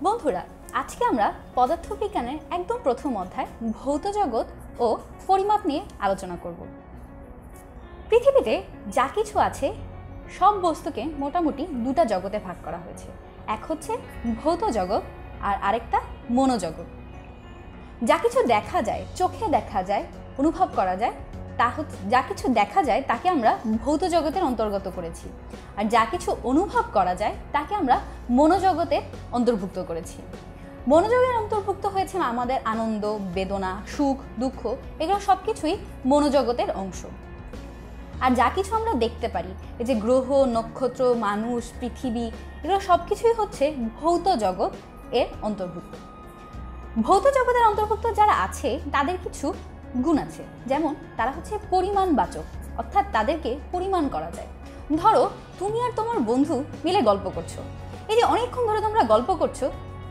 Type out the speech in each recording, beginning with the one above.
বন্ধুরা, আজকে আমরা পদার্থবিজ্ঞানের একদম প্রথম অধ্যায় ভৌত জগৎ ও পরিমাপ নিয়ে আলোচনা করব। পৃথিবীতে যা কিছু আছে সব বস্তুকে মোটামুটি দুটা জগতে ভাগ করা হয়েছে। এক হচ্ছে ভৌত জগৎ আর আরেকটা মনোজগৎ। যা কিছু দেখা যায়, চোখে দেখা যায়, অনুভব করা যায়, যা কিছু দেখা যায় তাকে আমরা ভৌত জগতের অন্তর্গত করেছি, আর যা কিছু অনুভব করা যায় তাকে আমরা মনোজগতের অন্তর্ভুক্ত করেছি। মনোজগতের অন্তর্ভুক্ত হয়েছে আমাদের আনন্দ, বেদনা, সুখ, দুঃখ, এগুলো সব কিছুই মনোজগতের অংশ। আর যা কিছু আমরা দেখতে পারি, এই যে গ্রহ, নক্ষত্র, মানুষ, পৃথিবী, এগুলো সব কিছুই হচ্ছে ভৌত জগৎ এর অন্তর্ভুক্ত। ভৌত জগতের অন্তর্ভুক্ত যারা আছে তাদের কিছু গুণ আছে, যেমন তারা হচ্ছে পরিমাণবাচক, অর্থাৎ তাদেরকে পরিমাণ করা যায়। ধরো তুমি আর তোমার বন্ধু মিলে গল্প করছো, এই যে অনেকক্ষণ ধরে তোমরা গল্প করছো,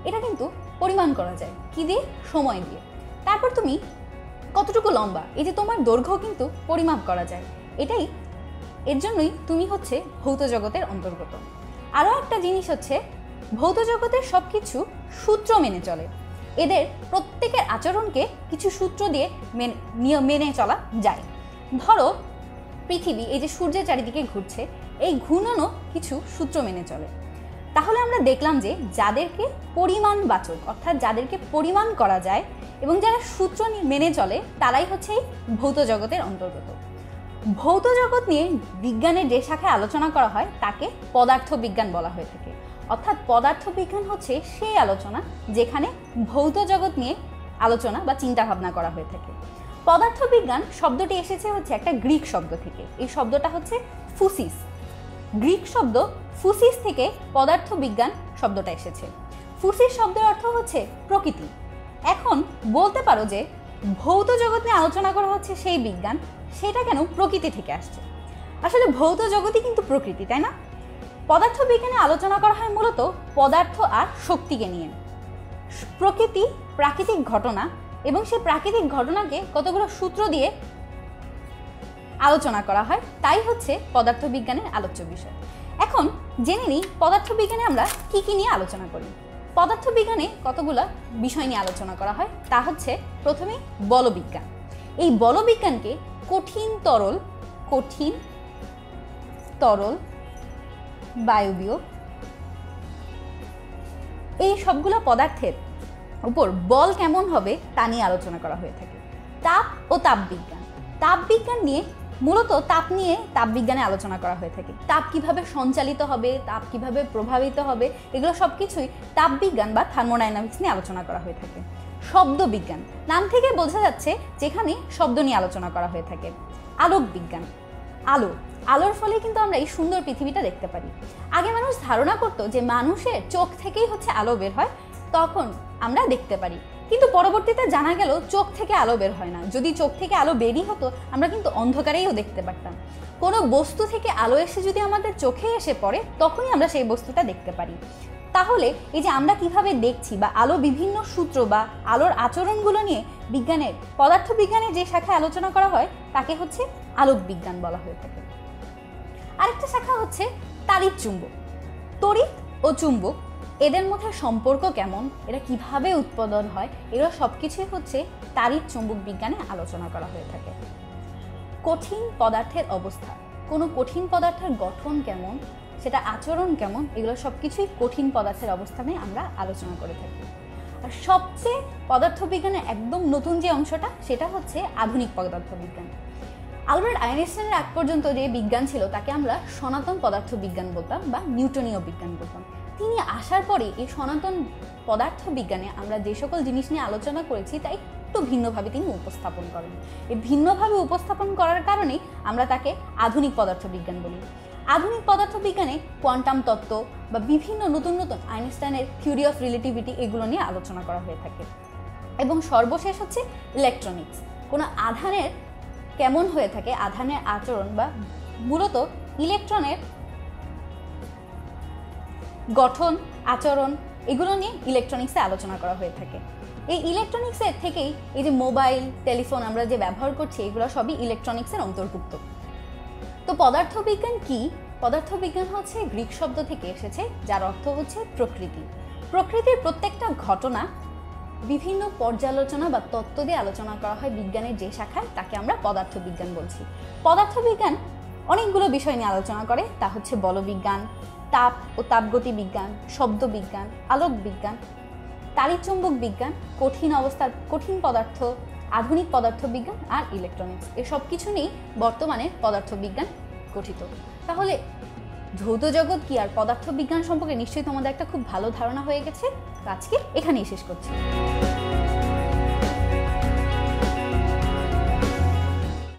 এটা কিন্তু পরিমাণ করা যায়। কি দিয়ে? সময় দিয়ে। তারপর তুমি কতটুকু লম্বা, এই যে তোমার দৈর্ঘ্য কিন্তু পরিমাপ করা যায়। এর জন্যই তুমি হচ্ছে ভৌত জগতের অন্তর্গত। আরও একটা জিনিস হচ্ছে, ভৌত জগতের সব কিছু সূত্র মেনে চলে। এদের প্রত্যেকের আচরণকে কিছু সূত্র দিয়ে মেনে চলা যায়। ধরো পৃথিবী এই যে সূর্যের চারিদিকে ঘুরছে, এই ঘূর্ণনও কিছু সূত্র মেনে চলে। তাহলে আমরা দেখলাম যে যাদেরকে পরিমাণবাচক, অর্থাৎ যাদেরকে পরিমাণ করা যায় এবং যারা সূত্র মেনে চলে, তারাই হচ্ছে এই ভৌত জগতের অন্তর্গত। ভৌত জগৎ নিয়ে বিজ্ঞানের যে শাখায় আলোচনা করা হয় তাকে পদার্থবিজ্ঞান বলা হয়ে থাকে। অর্থাৎ পদার্থবিজ্ঞান হচ্ছে সেই আলোচনা যেখানে ভৌত জগৎ নিয়ে আলোচনা বা চিন্তা ভাবনা করা হয়ে থাকে। পদার্থবিজ্ঞান শব্দটি এসেছে হচ্ছে একটা গ্রিক শব্দ থেকে। এই শব্দটা হচ্ছে ফুসিস। গ্রিক শব্দ ফুসিস থেকে পদার্থবিজ্ঞান শব্দটা এসেছে। ফুসিস শব্দের অর্থ হচ্ছে প্রকৃতি। এখন বলতে পারো যে ভৌত জগৎ নিয়ে আলোচনা করা হচ্ছে সেই বিজ্ঞান, সেটা কেন প্রকৃতি থেকে আসছে? আসলে ভৌত জগৎই কিন্তু প্রকৃতি, তাই না? পদার্থবিজ্ঞানে আলোচনা করা হয় মূলত পদার্থ আর শক্তিকে নিয়ে। প্রকৃতি প্রাকৃতিক ঘটনা এবং সেই প্রাকৃতিক ঘটনাকে কতগুলো সূত্র দিয়ে আলোচনা করা হয়, তাই হচ্ছে পদার্থবিজ্ঞানের আলোচ্য বিষয়। এখন জেনে নিই পদার্থবিজ্ঞানে আমরা কি কি নিয়ে আলোচনা করি। পদার্থবিজ্ঞানে কতগুলো বিষয় নিয়ে আলোচনা করা হয়, তা হচ্ছে প্রথমে বলবিজ্ঞান। এই বলবিজ্ঞানকে কঠিন তরল, বায়বীয়, এই সবগুলো পদার্থের উপর বল কেমন হবে তা নিয়ে আলোচনা করা হয়ে থাকে। তাপ ও তাপবিজ্ঞান। তাপবিজ্ঞান নিয়ে মূলত তাপবিজ্ঞানে আলোচনা করা হয়ে থাকে। তাপ কিভাবে সঞ্চালিত হবে, তাপ কিভাবে প্রভাবিত হবে, এগুলো সব কিছুই তাপবিজ্ঞান বা থার্মোডাইনামিক্স নিয়ে আলোচনা করা হয়ে থাকে। শব্দবিজ্ঞান, নাম থেকে বোঝা যাচ্ছে যেখানে শব্দ নিয়ে আলোচনা করা হয়ে থাকে। আলোক বিজ্ঞান, আলোর ফলে কিন্তু আমরা এই সুন্দর পৃথিবীটা দেখতে পারি। আগে মানুষ ধারণা করতো যে মানুষের চোখ থেকেই হচ্ছে আলো বের হয়, তখন আমরা দেখতে পারি। কিন্তু পরবর্তীতে জানা গেল চোখ থেকে আলো বের হয় না। যদি চোখ থেকে আলো বেরই হতো, আমরা কিন্তু অন্ধকারেও দেখতে পারতাম। কোনো বস্তু থেকে আলো এসে যদি আমাদের চোখে এসে পড়ে, তখনই আমরা সেই বস্তুটা দেখতে পারি। তাহলে এই যে আমরা কিভাবে দেখছি বা আলো বিভিন্ন সূত্র বা আলোর আচরণগুলো নিয়ে পদার্থবিজ্ঞানের যে শাখায় আলোচনা করা হয় তাকে হচ্ছে আলোক বিজ্ঞান বলা হয়ে থাকে। আরেকটা শাখা হচ্ছে তাড়িৎ চুম্বক। তড়িৎ ও চুম্বক, এদের মধ্যে সম্পর্ক কেমন, এরা কিভাবে উৎপাদন হয়, এগুলো সবকিছুই হচ্ছে তাড়িৎ চুম্বক বিজ্ঞানে আলোচনা করা হয়ে থাকে। কঠিন পদার্থের অবস্থা, কোনো কঠিন পদার্থের গঠন কেমন, সেটা আচরণ কেমন, এগুলো সবকিছুই কঠিন পদার্থের অবস্থা নিয়ে আমরা আলোচনা করে থাকি। আর সবচেয়ে পদার্থবিজ্ঞানের একদম নতুন যে অংশটা, সেটা হচ্ছে আধুনিক পদার্থবিজ্ঞান। আলবার্ট আইনস্টাইনের আগ পর্যন্ত যে বিজ্ঞান ছিল তাকে আমরা সনাতন পদার্থবিজ্ঞান বলতাম বা নিউটনীয় বিজ্ঞান বলতাম। তিনি আসার পরে এই সনাতন পদার্থবিজ্ঞানে আমরা যে সকল জিনিস নিয়ে আলোচনা করেছি তাই একটু ভিন্নভাবে তিনি উপস্থাপন করেন। এই ভিন্নভাবে উপস্থাপন করার কারণেই আমরা তাকে আধুনিক পদার্থবিজ্ঞান বলি। আধুনিক পদার্থবিজ্ঞানে কোয়ান্টাম তত্ত্ব বা বিভিন্ন নতুন আইনস্টাইনের থিওরি অফ রিলেটিভিটি, এগুলো নিয়ে আলোচনা করা হয়ে থাকে। এবং সর্বশেষ হচ্ছে ইলেকট্রনিক্স। কোনো আধানের কেমন হয়ে থাকে, আধানের আচরণ বা মূলত ইলেকট্রনের গঠন, আচরণ, এগুলো নিয়ে ইলেকট্রনিক্সে আলোচনা করা হয়ে থাকে। এই ইলেকট্রনিক্সের থেকেই এই যে মোবাইল, টেলিফোন আমরা যে ব্যবহার করছি, এগুলো সবই ইলেকট্রনিক্সের অন্তর্ভুক্ত। তো পদার্থবিজ্ঞান কি? পদার্থবিজ্ঞান হচ্ছে গ্রিক শব্দ থেকে এসেছে, যার অর্থ হচ্ছে প্রকৃতি। প্রকৃতির প্রত্যেকটা ঘটনা বিভিন্ন পর্যালোচনা বা তত্ত্ব দিয়ে আলোচনা করা হয় বিজ্ঞানের যে শাখায়, তাকে আমরা পদার্থবিজ্ঞান বলছি। পদার্থবিজ্ঞান অনেকগুলো বিষয় নিয়ে আলোচনা করে, তা হচ্ছে বলবিজ্ঞান, তাপ ও তাপগতি বিজ্ঞান, শব্দ বিজ্ঞান, আলোক বিজ্ঞান, তাড়িৎচুম্বক বিজ্ঞান, কঠিন পদার্থ, আধুনিক পদার্থবিজ্ঞান আর ইলেকট্রনিক্স। এসব কিছু নিয়েই বর্তমানে পদার্থবিজ্ঞান গঠিত। তাহলে ভৌত জগৎ কি আর পদার্থবিজ্ঞান সম্পর্কে নিশ্চয়ই তোমাদের একটা খুব ভালো ধারণা হয়ে গেছে। আজকে এখানেই শেষ করছি।